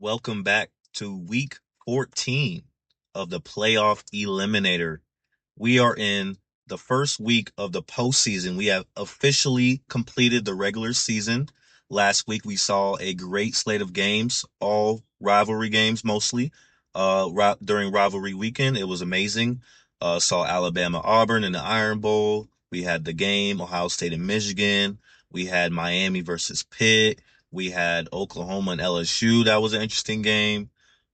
Welcome back to week 14 of the playoff eliminator. We are in the first week of the postseason. We have officially completed the regular season. Last week we saw a great slate of games, all rivalry games mostly. During rivalry weekend, it was amazing. Saw Alabama Auburn in the Iron Bowl. We had the game Ohio State and Michigan. We had Miami versus Pitt. We had Oklahoma and LSU. That was an interesting game.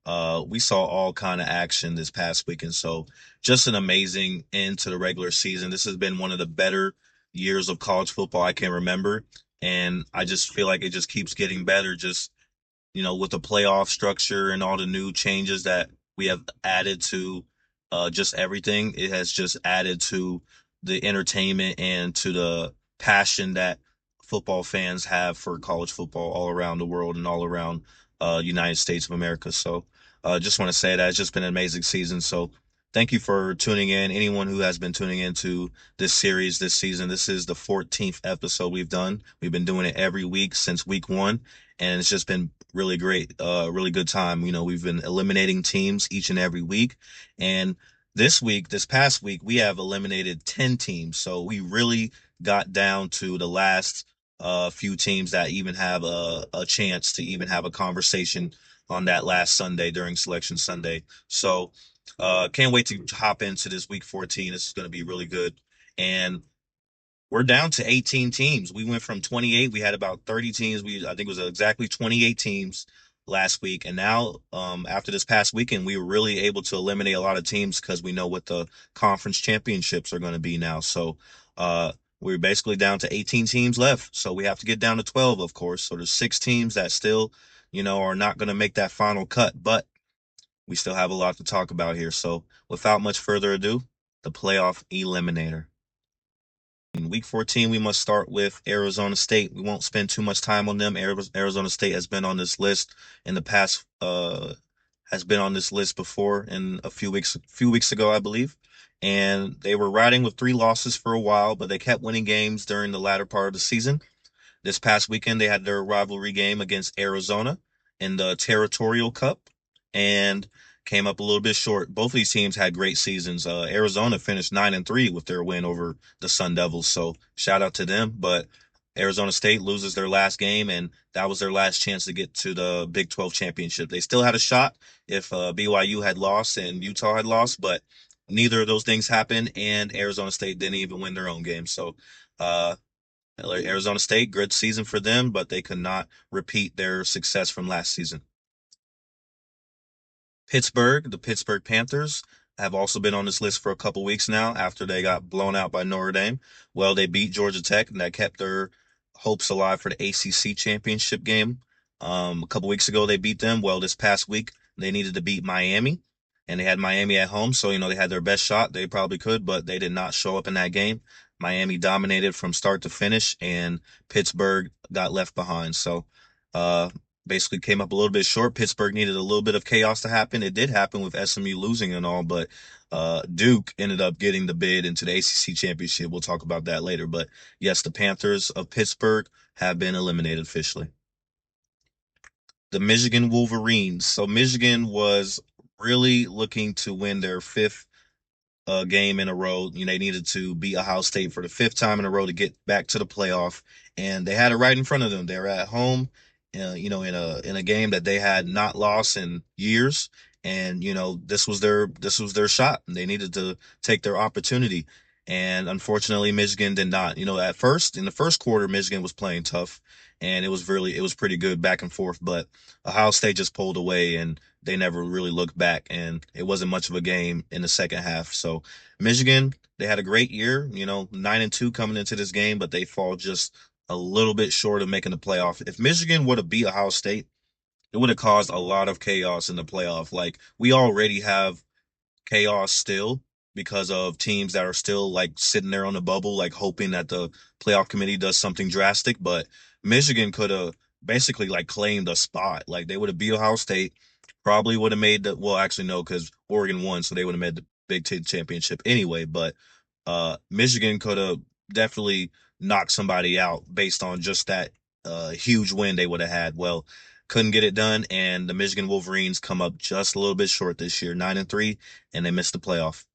We saw all kind of action this past weekend. So just an amazing end to the regular season. This has been one of the better years of college football I can remember. And I just feel like it just keeps getting better. Just, with the playoff structure and all the new changes that we have added to just everything, it has just added to the entertainment and to the passion that football fans have for college football all around the world and all around United States of America. So just want to say that it's just been an amazing season. So thank you for tuning in. Anyone who has been tuning into this series this season, this is the 14th episode we've done. We've been doing it every week since week one, and it's just been really great, really good time. We've been eliminating teams each and every week, and this past week, we have eliminated 10 teams. So we really got down to the last few teams that even have a chance to even have a conversation on that last Sunday during Selection Sunday. So can't wait to hop into this week 14. This is going to be really good. And we're down to 18 teams. We went from 28. We had about 30 teams. I think it was exactly 28 teams last week. And now, after this past weekend, we were really able to eliminate a lot of teams because we know what the conference championships are going to be now. So, we're basically down to 18 teams left. So we have to get down to 12, of course. So there's 6 teams that still, are not going to make that final cut, but we still have a lot to talk about here. So without much further ado, the playoff eliminator. In week 14, we must start with Arizona State. We won't spend too much time on them. Arizona State has been on this list in the past, has been on this list before in a few weeks ago, I believe. And they were riding with 3 losses for a while, but they kept winning games during the latter part of the season. This past weekend, they had their rivalry game against Arizona in the Territorial Cup and came up a little bit short. Both of these teams had great seasons. Arizona finished 9-3 with their win over the Sun Devils, so shout out to them. But Arizona State loses their last game, and that was their last chance to get to the Big 12 championship. They still had a shot if BYU had lost and Utah had lost, but neither of those things happened, and Arizona State didn't even win their own game. So, uh, Arizona State, good season for them, but they could not repeat their success from last season. The Pittsburgh Panthers, have also been on this list for a couple weeks now after they got blown out by Notre Dame. Well, they beat Georgia Tech, and that kept their hopes alive for the ACC championship game. A couple weeks ago, they beat them. Well, this past week, they needed to beat Miami, and they had Miami at home, so they had their best shot. They probably could, but they did not show up in that game. Miami dominated from start to finish, and Pittsburgh got left behind. So, uh, basically came up a little bit short. Pittsburgh needed a little bit of chaos to happen. It did happen with SMU losing and all, but Duke ended up getting the bid into the ACC championship. We'll talk about that later. But yes, the Panthers of Pittsburgh have been eliminated officially. The Michigan Wolverines. So Michigan was really looking to win their fifth game in a row. They needed to beat Ohio State for the fifth time in a row to get back to the playoff, and they had it right in front of them. They were at home, in a game that they had not lost in years, and this was their shot. They needed to take their opportunity, and unfortunately, Michigan did not. At first in the first quarter, Michigan was playing tough, and it was pretty good back and forth, but Ohio State just pulled away and they never really looked back, and it wasn't much of a game in the second half. So Michigan, they had a great year, 9-2 coming into this game, but they fall just a little bit short of making the playoff. If Michigan would have beat Ohio State, it would have caused a lot of chaos in the playoff. Like, we already have chaos still because of teams that are still like sitting there on the bubble, like hoping that the playoff committee does something drastic. But Michigan could have basically like claimed a spot. Like, they would have beat Ohio State, probably would have made well, actually no, because Oregon won, so they would have made the Big Ten championship anyway. But Michigan could have definitely knocked somebody out based on just that huge win they would have had. Well, couldn't get it done, and the Michigan Wolverines come up just a little bit short this year, 9-3, and they missed the playoff.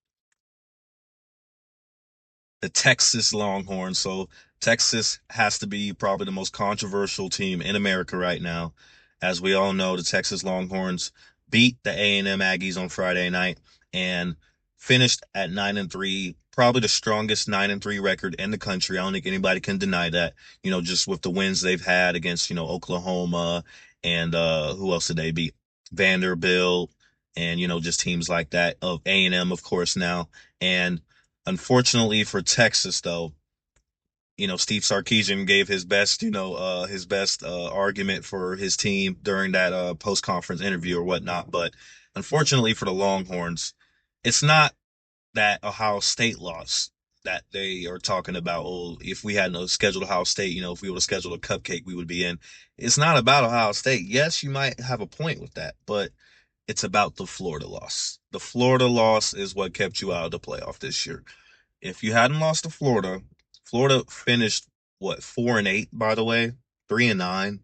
The Texas Longhorns. So Texas has to be probably the most controversial team in America right now. As we all know, the Texas Longhorns beat the A&M Aggies on Friday night and finished at 9-3, probably the strongest 9-3 record in the country. I don't think anybody can deny that. Just with the wins they've had against, Oklahoma and who else did they beat? Vanderbilt and just teams like that of A&M, of course, now. And unfortunately for Texas, though, Steve Sarkisian gave his best argument for his team during that post conference interview or whatnot. But unfortunately for the Longhorns, it's not that Ohio State lost that they are talking about. Oh, if we hadn't scheduled Ohio State, if we would have scheduled a cupcake, we would be in. It's not about Ohio State. Yes, you might have a point with that, but it's about the Florida loss. The Florida loss is what kept you out of the playoff this year. If you hadn't lost to Florida, Florida finished what 4-8, by the way, 3-9.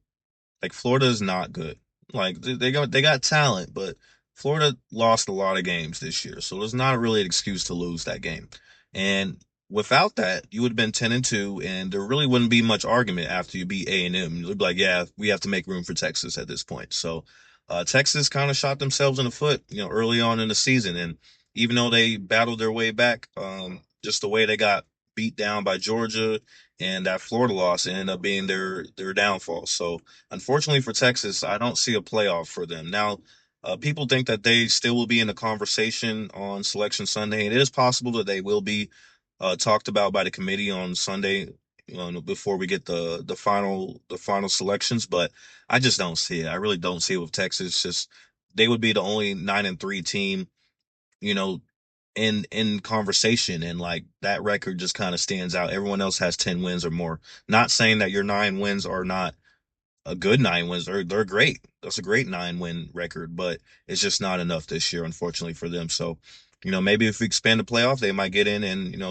Like Florida is not good. Like they got talent, but Florida lost a lot of games this year, so there's not really an excuse to lose that game. And without that, you would have been 10-2, and there really wouldn't be much argument after you beat A&M. You'd be like, yeah, we have to make room for Texas at this point. So Texas kind of shot themselves in the foot, early on in the season, and even though they battled their way back, just the way they got beat down by Georgia and that Florida loss ended up being their downfall. So unfortunately for Texas, I don't see a playoff for them. Now, people think that they still will be in the conversation on Selection Sunday, and it is possible that they will be talked about by the committee on Sunday, before we get the final selections. But I just don't see it. I really don't see it with Texas. Just they would be the only 9-3 team, you know, in conversation, and like that record just kind of stands out. Everyone else has 10 wins or more. Not saying that your 9 wins are not a good 9 wins. They're great. That's a great 9-win record, but it's just not enough this year, unfortunately for them. So, maybe if we expand the playoff, they might get in,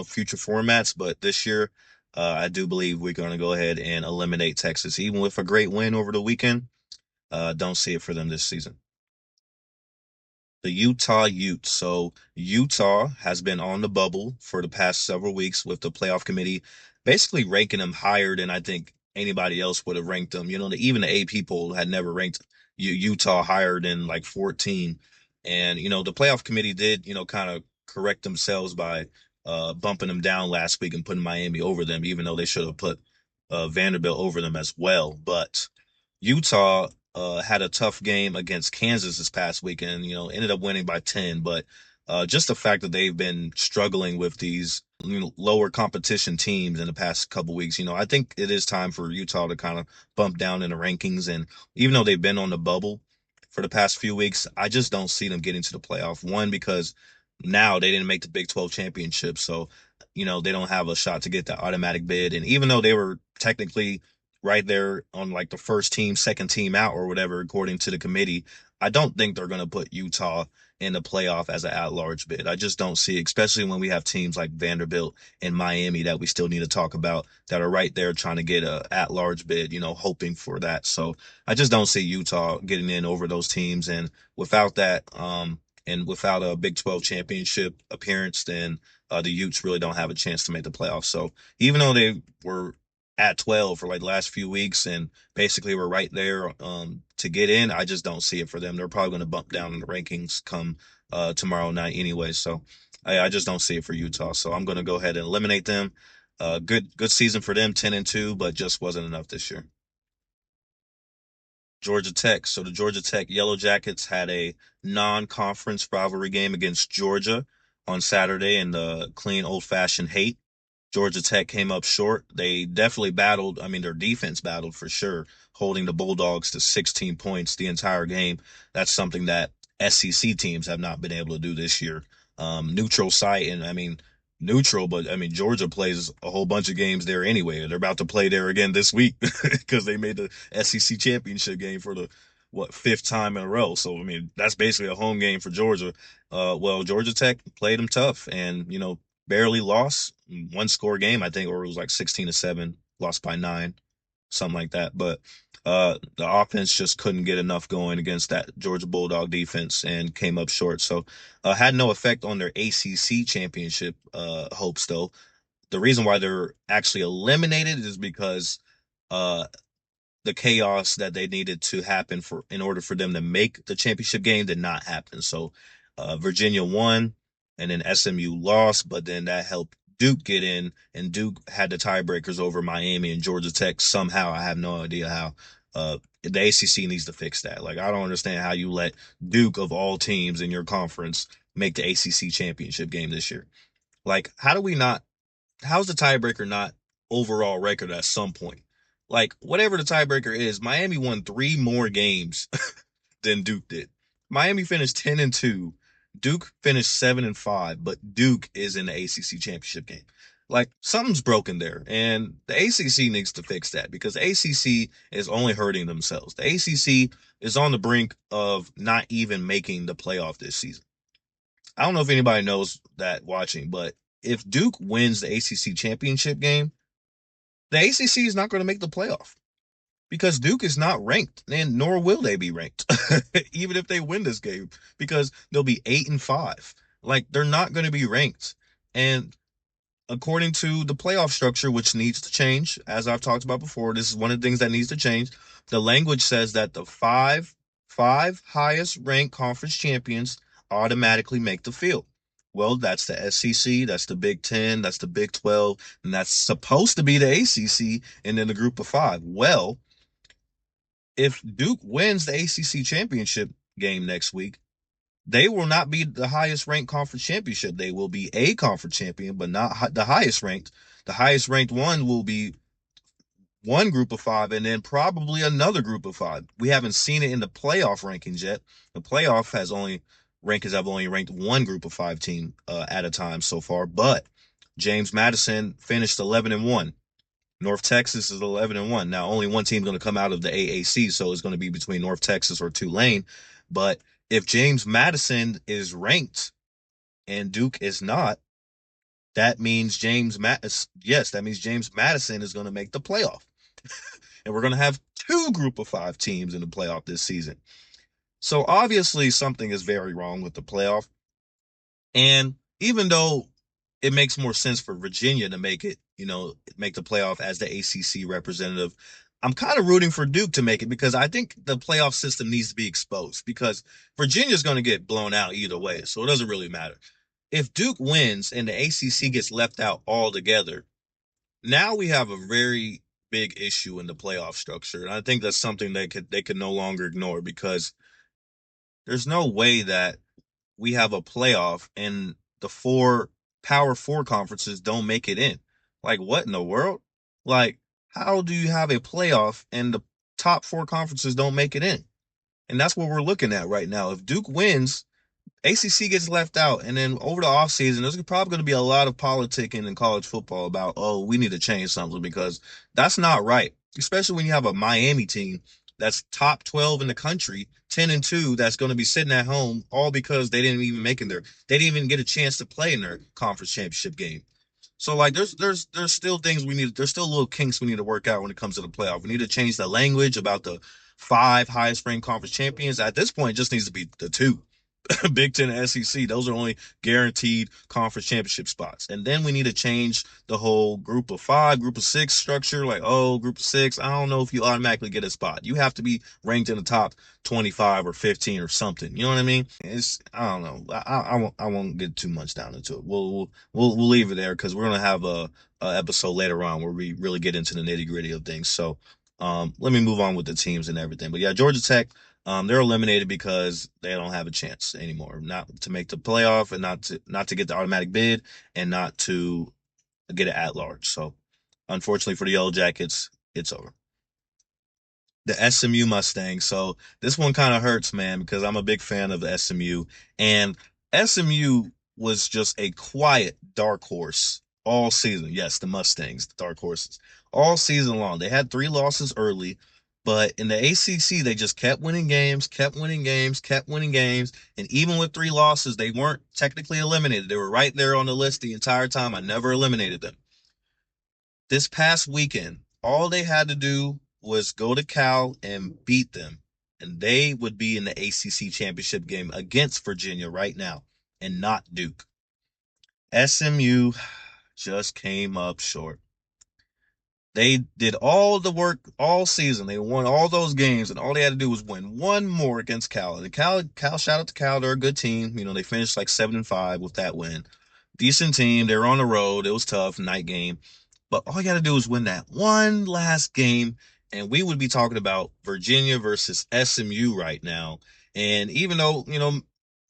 future formats. But this year, I do believe we're going to go ahead and eliminate Texas, even with a great win over the weekend. Don't see it for them this season. The Utah Utes. So Utah has been on the bubble for the past several weeks with the playoff committee, basically ranking them higher than I think anybody else would have ranked them. Even the AP poll had never ranked Utah higher than like 14. And, the playoff committee did, kind of correct themselves by bumping them down last week and putting Miami over them, even though they should have put Vanderbilt over them as well. But Utah had a tough game against Kansas this past weekend, ended up winning by 10. But just the fact that they've been struggling with these lower competition teams in the past couple weeks, I think it is time for Utah to kind of bump down in the rankings. And even though they've been on the bubble for the past few weeks, I just don't see them getting to the playoff. One, because now they didn't make the Big 12 championship. So, they don't have a shot to get the automatic bid. And even though they were technically right there on like the first team, second team out or whatever, according to the committee, I don't think they're going to put Utah in the playoff as an at-large bid. I just don't see, especially when we have teams like Vanderbilt and Miami that we still need to talk about that are right there trying to get a at-large bid, hoping for that. So I just don't see Utah getting in over those teams. And without that, and without a Big 12 championship appearance, then the Utes really don't have a chance to make the playoffs. So even though they were at 12 for like the last few weeks and basically were right there to get in, I just don't see it for them. They're probably going to bump down in the rankings come tomorrow night anyway. So I just don't see it for Utah. So I'm going to go ahead and eliminate them. Good season for them, 10-2, but just wasn't enough this year. Georgia Tech. So the Georgia Tech Yellow Jackets had a non-conference rivalry game against Georgia on Saturday in the clean old-fashioned hate. Georgia Tech came up short. They definitely battled. I mean, their defense battled for sure, holding the Bulldogs to 16 points the entire game. That's something that SEC teams have not been able to do this year. Neutral site, and I mean, neutral, but I mean, Georgia plays a whole bunch of games there anyway. They're about to play there again this week because they made the SEC championship game for the fifth time in a row. So I mean, that's basically a home game for Georgia. Well, Georgia Tech played them tough, and barely lost, one score game, I think, or it was like 16-7, lost by 9. something like that. But the offense just couldn't get enough going against that Georgia Bulldog defense and came up short. So had no effect on their ACC championship hopes, though. The reason why they're actually eliminated is because uh, the chaos that they needed to happen for in order for them to make the championship game did not happen. So Virginia won and then SMU lost, but then that helped Duke get in, and Duke had the tiebreakers over Miami and Georgia Tech somehow. I have no idea how. The ACC needs to fix that. Like, I don't understand how you let Duke of all teams in your conference make the ACC championship game this year. Like, how do we not how's the tiebreaker not overall record at some point? Like, whatever the tiebreaker is, Miami won three more games than Duke did. Miami finished 10-2. Duke finished 7-5, but Duke is in the ACC championship game. Like, something's broken there, and the ACC needs to fix that because the ACC is only hurting themselves. The ACC is on the brink of not even making the playoff this season. I don't know if anybody knows that watching, but if Duke wins the ACC championship game, the ACC is not going to make the playoff because Duke is not ranked, and nor will they be ranked, even if they win this game, because they'll be 8-5. Like, they're not going to be ranked. And according to the playoff structure, which needs to change, as I've talked about before, this is one of the things that needs to change. The language says that the five highest ranked conference champions automatically make the field. Well, that's the SEC, that's the Big Ten, that's the Big 12, and that's supposed to be the ACC, and then the group of five. Well, if Duke wins the ACC championship game next week, they will not be the highest ranked conference championship. They will be a conference champion, but not the highest ranked. The highest ranked one will be one group of five and then probably another group of five. We haven't seen it in the playoff rankings yet. The playoff has only rankings have only ranked one group of five team at a time so far, but James Madison finished 11-1. North Texas is 11-1. Now, only one team going to come out of the AAC, so it's going to be between North Texas or Tulane. But if James Madison is ranked and Duke is not, that means that means James Madison is going to make the playoff. And we're going to have two group of five teams in the playoff this season. So obviously something is very wrong with the playoff. And even though it makes more sense for Virginia to make it, make the playoff as the ACC representative, I'm kind of rooting for Duke to make it because I think the playoff system needs to be exposed because Virginia's going to get blown out either way. So it doesn't really matter. If Duke wins and the ACC gets left out altogether, now we have a very big issue in the playoff structure. And I think that's something they could no longer ignore because there's no way that we have a playoff and the four Power Four conferences don't make it in. Like, what in the world? Like, how do you have a playoff and the top four conferences don't make it in? And that's what we're looking at right now. If Duke wins, ACC gets left out, and then over the offseason, there's probably going to be a lot of politicking in college football about, oh, we need to change something because that's not right. Especially when you have a Miami team that's top 12 in the country, 10-2, that's going to be sitting at home all because they didn't even get a chance to play in their conference championship game. So like there's still things there's still little kinks we need to work out when it comes to the playoff. We need to change the language about the five highest ranked conference champions. At this point, it just needs to be the two. Big Ten and SEC, those are only guaranteed conference championship spots. And then we need to change the whole group of five, group of six structure. Like, oh, group of six, I don't know if you automatically get a spot. You have to be ranked in the top 25 or 15 or something. You know what I mean? I don't know. I won't get too much down into it. We'll leave it there because we're gonna have a episode later on where we really get into the nitty gritty of things. So, let me move on with the teams and everything. But yeah, Georgia Tech. They're eliminated because they don't have a chance anymore, not to make the playoff and not to get the automatic bid and not to get it at large. So, unfortunately for the Yellow Jackets, it's over. The SMU Mustangs. So this one kind of hurts, man, because I'm a big fan of the SMU, and SMU was just a quiet dark horse all season. Yes, the Mustangs, the dark horses, all season long. They had three losses early, but in the ACC, they just kept winning games, kept winning games, kept winning games, and even with three losses, they weren't technically eliminated. They were right there on the list the entire time. I never eliminated them. This past weekend, All they had to do was go to Cal and beat them, and they would be in the ACC championship game against Virginia right now, and not Duke. SMU just came up short. They did all the work all season. They won all those games, and all they had to do was win one more against Cal. And Cal, shout out to Cal. They're a good team. They finished like 7-5 with that win. Decent team. They were on the road. It was tough, night game. But all you got to do is win that one last game, and we would be talking about Virginia versus SMU right now. And even though,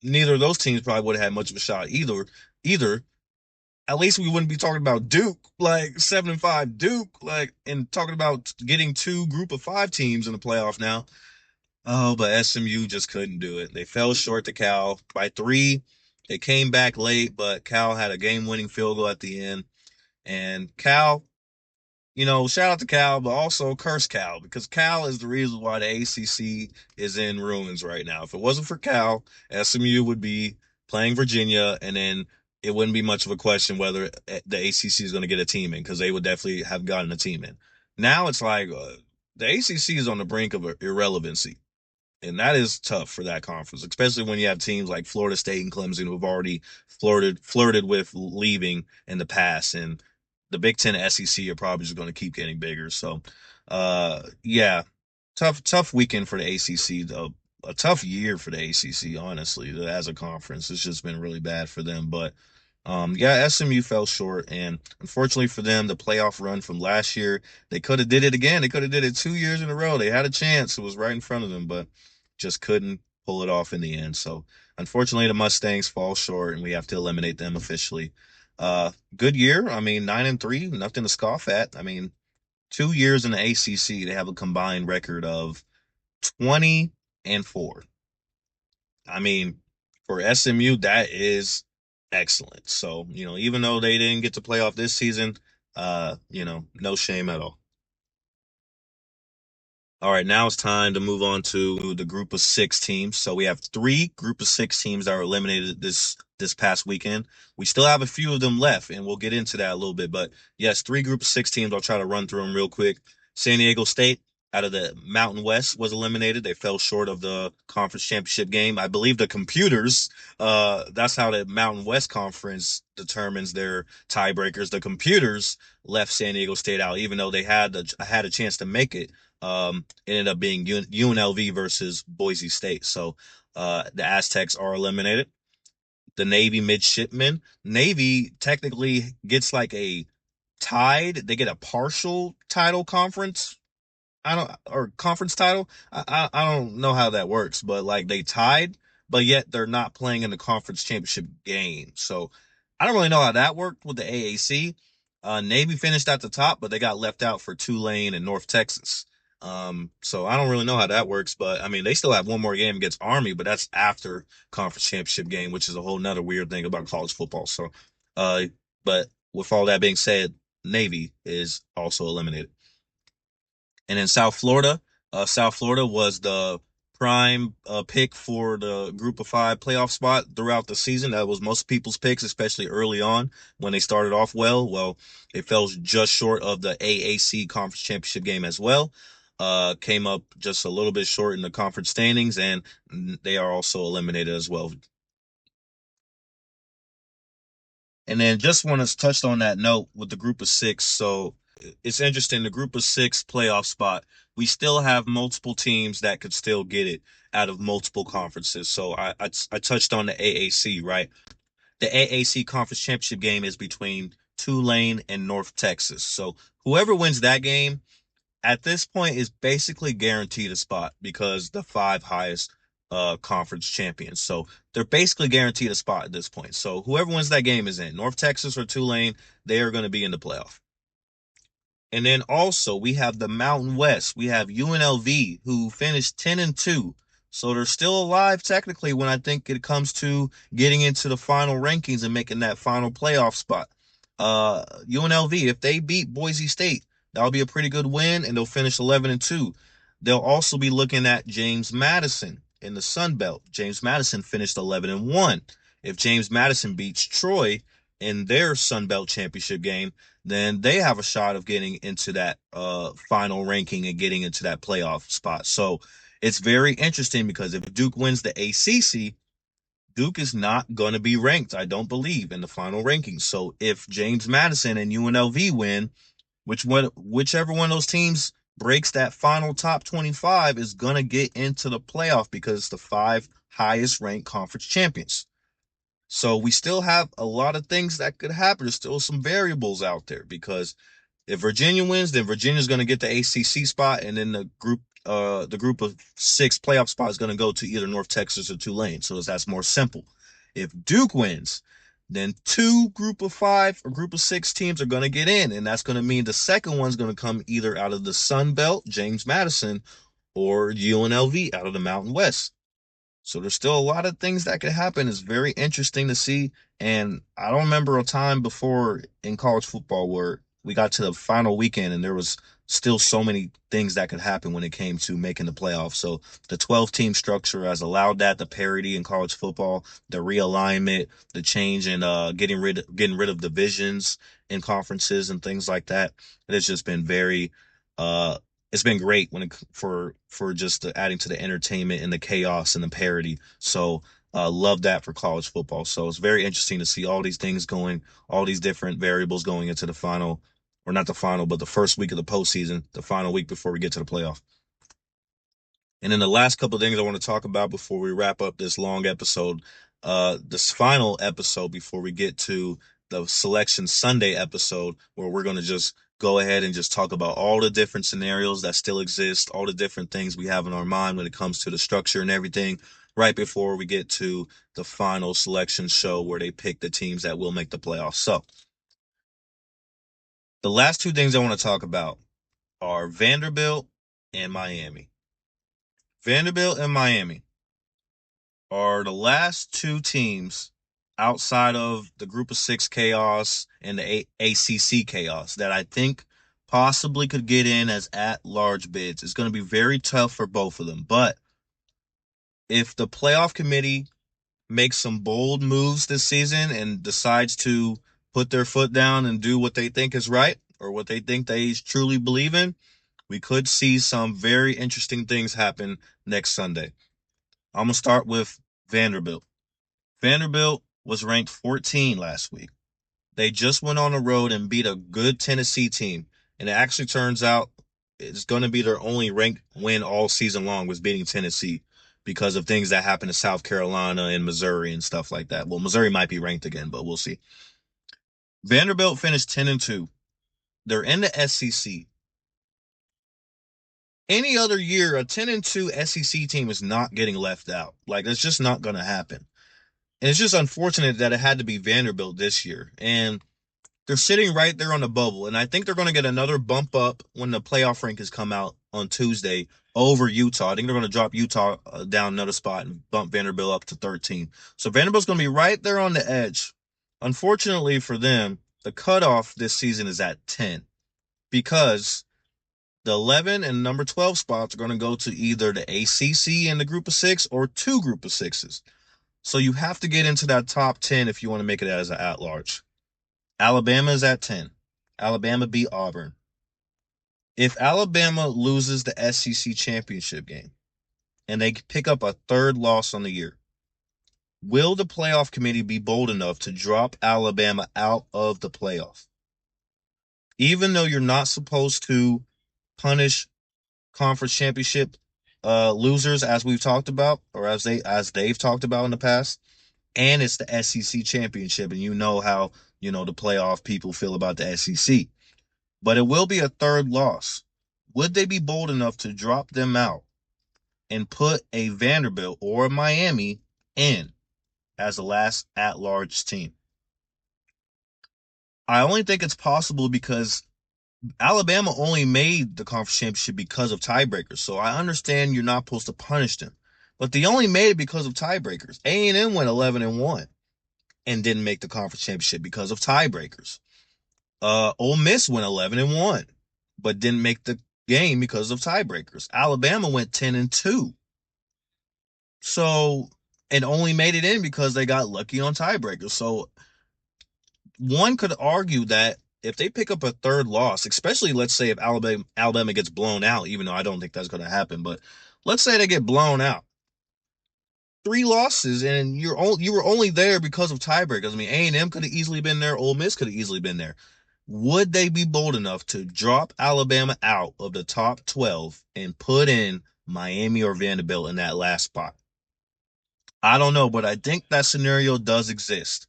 neither of those teams probably would have had much of a shot either, at least we wouldn't be talking about Duke, like 7-5 Duke, like, and talking about getting two group of five teams in the playoff now. Oh, but SMU just couldn't do it. They fell short to Cal by 3. They came back late, but Cal had a game-winning field goal at the end. And Cal, shout out to Cal, but also curse Cal, because Cal is the reason why the ACC is in ruins right now. If it wasn't for Cal, SMU would be playing Virginia, and then it wouldn't be much of a question whether the ACC is going to get a team in, because they would definitely have gotten a team in. Now it's like the ACC is on the brink of irrelevancy. And that is tough for that conference, especially when you have teams like Florida State and Clemson who have already flirted with leaving in the past. And the Big Ten SEC are probably just going to keep getting bigger. So, yeah, tough weekend for the ACC. A tough year for the ACC, honestly, as a conference. It's just been really bad for them. But, yeah, SMU fell short, and unfortunately for them, the playoff run from last year, they could have did it again. They could have did it 2 years in a row. They had a chance. It was right in front of them, but just couldn't pull it off in the end. So, unfortunately, the Mustangs fall short, and we have to eliminate them officially. Good year. I mean, 9-3, nothing to scoff at. I mean, 2 years in the ACC, they have a combined record of 20-4. I mean, for SMU, that is excellent. So, even though they didn't get to play off this season, no shame at all. All right, now it's time to move on to the group of 6 teams. So we have 3 group of 6 teams that were eliminated this past weekend. We still have a few of them left, and we'll get into that a little bit. But yes, 3 group of 6 teams. I'll try to run through them real quick. San Diego State, out of the Mountain West, was eliminated. They fell short of the conference championship game. I believe the computers, that's how the Mountain West Conference determines their tiebreakers. The computers left San Diego State out, even though they had a chance to make it. It ended up being UNLV versus Boise State. So the Aztecs are eliminated. The Navy midshipmen. Navy technically gets like a tied. They get a partial title conference. Or conference title. I don't know how that works, but like they tied, but yet they're not playing in the conference championship game. So I don't really know how that worked with the AAC. Navy finished at the top, but they got left out for Tulane and North Texas. So I don't really know how that works, but I mean, they still have one more game against Army, but that's after conference championship game, which is a whole nother weird thing about college football. So, but with all that being said, Navy is also eliminated. And in South Florida was the prime pick for the group of 5 playoff spot throughout the season. That was most people's picks, especially early on when they started off well. Well, it fell just short of the AAC conference championship game as well. Came up just a little bit short in the conference standings, and they are also eliminated as well. And then just want to touch on that note with the group of 6. So it's interesting. The group of 6 playoff spot, we still have multiple teams that could still get it out of multiple conferences. So I touched on the AAC, right? The AAC conference championship game is between Tulane and North Texas. So whoever wins that game at this point is basically guaranteed a spot, because the 5 highest conference champions. So they're basically guaranteed a spot at this point. So whoever wins that game is in. North Texas or Tulane, they are going to be in the playoff. And then also we have the Mountain West. We have UNLV, who finished 10-2. So they're still alive technically when I think it comes to getting into the final rankings and making that final playoff spot. UNLV, if they beat Boise State, that'll be a pretty good win, and they'll finish 11-2. They'll also be looking at James Madison in the Sun Belt. James Madison finished 11-1. If James Madison beats Troy, in their Sun Belt championship game, then they have a shot of getting into that final ranking and getting into that playoff spot. So it's very interesting because if Duke wins the ACC, Duke is not going to be ranked, I don't believe, in the final rankings. So if James Madison and UNLV win, whichever one of those teams breaks that final top 25 is going to get into the playoff because it's the five highest ranked conference champions. So we still have a lot of things that could happen. There's still some variables out there because if Virginia wins, then Virginia's going to get the ACC spot, and then the group of six playoff spot is going to go to either North Texas or Tulane. So that's more simple. If Duke wins, then two group of five or group of six teams are going to get in, and that's going to mean the second one's going to come either out of the Sun Belt, James Madison, or UNLV out of the Mountain West. So there's still a lot of things that could happen. It's very interesting to see. And I don't remember a time before in college football where we got to the final weekend and there was still so many things that could happen when it came to making the playoffs. So the 12 team structure has allowed that, the parity in college football, the realignment, the change in getting rid of divisions in conferences and things like that. It has just been very it's been great for just adding to the entertainment and the chaos and the parody. So love that for college football. So it's very interesting to see all these things going, all these different variables going into the final, or not the final, but the first week of the postseason, the final week before we get to the playoff. And then the last couple of things I want to talk about before we wrap up this long episode, this final episode before we get to the Selection Sunday episode, where we're going to just go ahead and just talk about all the different scenarios that still exist, all the different things we have in our mind when it comes to the structure and everything, right before we get to the final selection show where they pick the teams that will make the playoffs. So the last two things I want to talk about are Vanderbilt and Miami. Vanderbilt and Miami are the last two teams outside of the group of six chaos and the ACC chaos that I think possibly could get in as at-large bids. It's going to be very tough for both of them. But if the playoff committee makes some bold moves this season and decides to put their foot down and do what they think is right or what they think they truly believe in, we could see some very interesting things happen next Sunday. I'm going to start with Vanderbilt. Vanderbilt was ranked 14 last week. They just went on the road and beat a good Tennessee team. And it actually turns out it's going to be their only ranked win all season long was beating Tennessee because of things that happened to South Carolina and Missouri and stuff like that. Well, Missouri might be ranked again, but we'll see. Vanderbilt finished 10-2. They're in the SEC. Any other year, a 10-2 SEC team is not getting left out. Like, it's just not going to happen. And it's just unfortunate that it had to be Vanderbilt this year. And they're sitting right there on the bubble. And I think they're going to get another bump up when the playoff rankings come out on Tuesday over Utah. I think they're going to drop Utah down another spot and bump Vanderbilt up to 13. So Vanderbilt's going to be right there on the edge. Unfortunately for them, the cutoff this season is at 10 because the 11 and number 12 spots are going to go to either the ACC in the group of six or two group of sixes. So you have to get into that top 10 if you want to make it as an at-large. Alabama is at 10. Alabama beat Auburn. If Alabama loses the SEC championship game and they pick up a third loss on the year, will the playoff committee be bold enough to drop Alabama out of the playoff? Even though you're not supposed to punish conference championship losers, as we've talked about, or as they've talked about in the past, and it's the SEC championship, and you know how the playoff people feel about the SEC. But it will be a third loss. Would they be bold enough to drop them out and put a Vanderbilt or a Miami in as the last at-large team? I only think it's possible because Alabama only made the conference championship because of tiebreakers. So I understand you're not supposed to punish them, but they only made it because of tiebreakers. A&M went 11-1 and didn't make the conference championship because of tiebreakers. Ole Miss went 11-1, but didn't make the game because of tiebreakers. Alabama went 10-2. So, and only made it in because they got lucky on tiebreakers. So one could argue that if they pick up a third loss, especially let's say if Alabama gets blown out, even though I don't think that's going to happen, but let's say they get blown out, three losses, and you were only there because of tiebreakers. I mean, A&M could have easily been there. Ole Miss could have easily been there. Would they be bold enough to drop Alabama out of the top 12 and put in Miami or Vanderbilt in that last spot? I don't know, but I think that scenario does exist.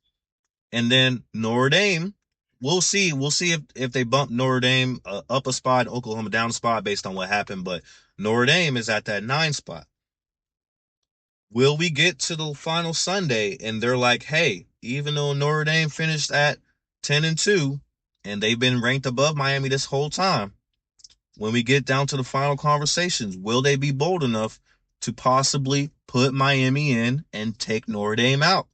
And then Notre Dame, we'll see. We'll see if they bump Notre Dame up a spot, Oklahoma down a spot based on what happened. But Notre Dame is at that 9 spot. Will we get to the final Sunday and they're like, hey, even though Notre Dame finished at 10-2 and they've been ranked above Miami this whole time, when we get down to the final conversations, will they be bold enough to possibly put Miami in and take Notre Dame out?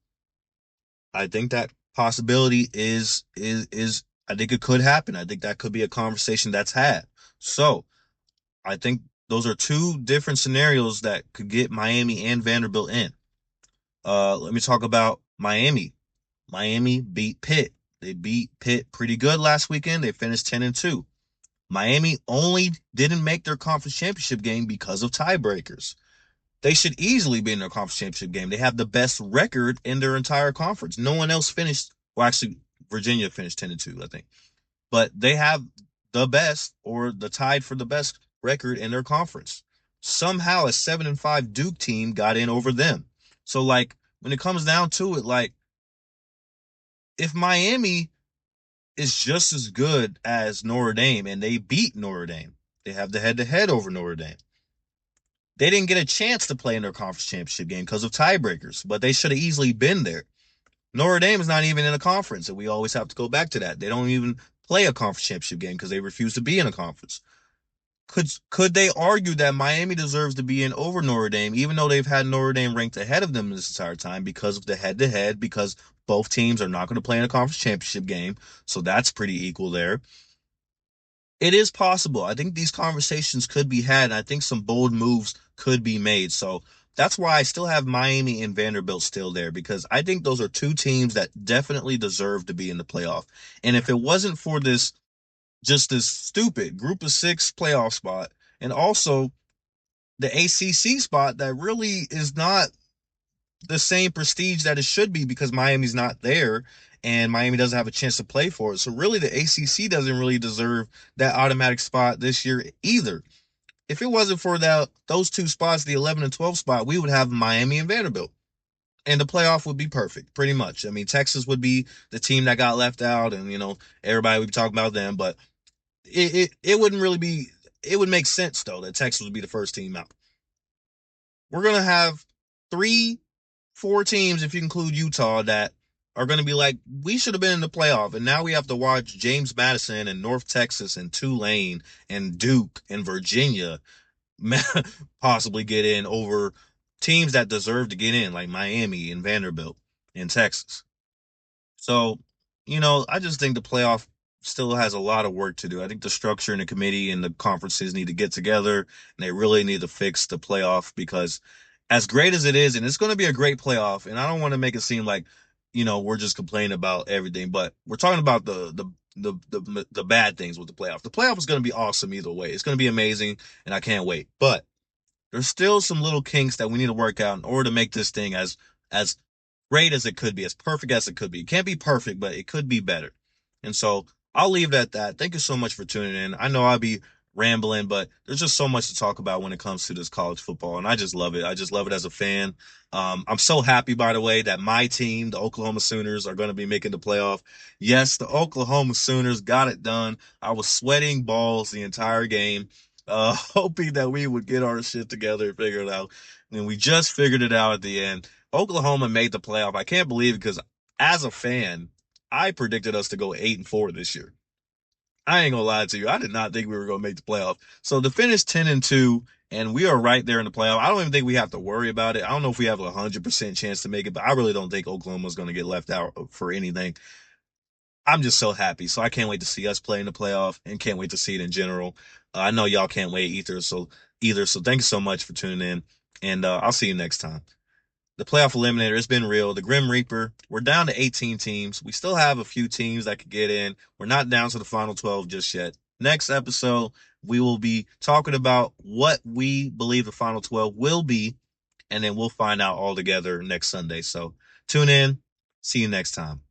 I think that possibility is I think it could happen. I think that could be a conversation that's had. So I think those are two different scenarios that could get Miami and Vanderbilt in. Let me talk about Miami. Miami beat Pitt. They beat Pitt pretty good last weekend. They finished 10-2. Miami only didn't make their conference championship game because of tiebreakers. They should easily be in their conference championship game. They have the best record in their entire conference. No one else finished. Well, actually, Virginia finished 10-2, I think. But they have the best or the tied for the best record in their conference. Somehow a 7-5 Duke team got in over them. So like when it comes down to it, like if Miami is just as good as Notre Dame and they beat Notre Dame, they have the head-to-head over Notre Dame. They didn't get a chance to play in their conference championship game because of tiebreakers, but they should have easily been there. Notre Dame is not even in a conference, and we always have to go back to that. They don't even play a conference championship game because they refuse to be in a conference. Could they argue that Miami deserves to be in over Notre Dame, even though they've had Notre Dame ranked ahead of them this entire time because of the head-to-head, because both teams are not going to play in a conference championship game, so that's pretty equal there. It is possible. I think these conversations could be had, and I think some bold moves could be made. So that's why I still have Miami and Vanderbilt still there because I think those are two teams that definitely deserve to be in the playoff. And if it wasn't for this, just this stupid group of six playoff spot, and also the ACC spot that really is not the same prestige that it should be because Miami's not there and Miami doesn't have a chance to play for it. So really the ACC doesn't really deserve that automatic spot this year either. If it wasn't for those two spots, the 11 and 12 spot, we would have Miami and Vanderbilt. And the playoff would be perfect, pretty much. I mean, Texas would be the team that got left out, and everybody would be talking about them. But it wouldn't really be. It would make sense though that Texas would be the first team out. We're gonna have three, four teams, if you include Utah, that are going to be like, we should have been in the playoff. And now we have to watch James Madison and North Texas and Tulane and Duke and Virginia possibly get in over teams that deserve to get in, like Miami and Vanderbilt and Texas. So, I just think the playoff still has a lot of work to do. I think the structure and the committee and the conferences need to get together and they really need to fix the playoff because as great as it is, and it's going to be a great playoff, and I don't want to make it seem like, we're just complaining about everything, but we're talking about the bad things with the playoff. The playoff is going to be awesome either way. It's going to be amazing, and I can't wait. But there's still some little kinks that we need to work out in order to make this thing as great as it could be, as perfect as it could be. It can't be perfect, but it could be better. And so I'll leave it at that. Thank you so much for tuning in. I know I'll be rambling, but there's just so much to talk about when it comes to this college football, and I just love it. I just love it as a fan. I'm so happy, by the way, that my team, the Oklahoma Sooners, are going to be making the playoff. Yes, the Oklahoma Sooners got it done. I was sweating balls the entire game, hoping that we would get our shit together and figure it out. And we just figured it out at the end. Oklahoma made the playoff. I can't believe it because as a fan, I predicted us to go 8-4 this year. I ain't gonna lie to you. I did not think we were gonna make the playoff. So to finish 10-2, and we are right there in the playoff. I don't even think we have to worry about it. I don't know if we have a 100% chance to make it, but I really don't think Oklahoma's gonna get left out for anything. I'm just so happy. So I can't wait to see us play in the playoff and can't wait to see it in general. I know y'all can't wait either. So thank you so much for tuning in, and I'll see you next time. The playoff eliminator, it's been real. The Grim Reaper, we're down to 18 teams. We still have a few teams that could get in. We're not down to the final 12 just yet. Next episode, we will be talking about what we believe the final 12 will be, and then we'll find out all together next Sunday. So tune in. See you next time.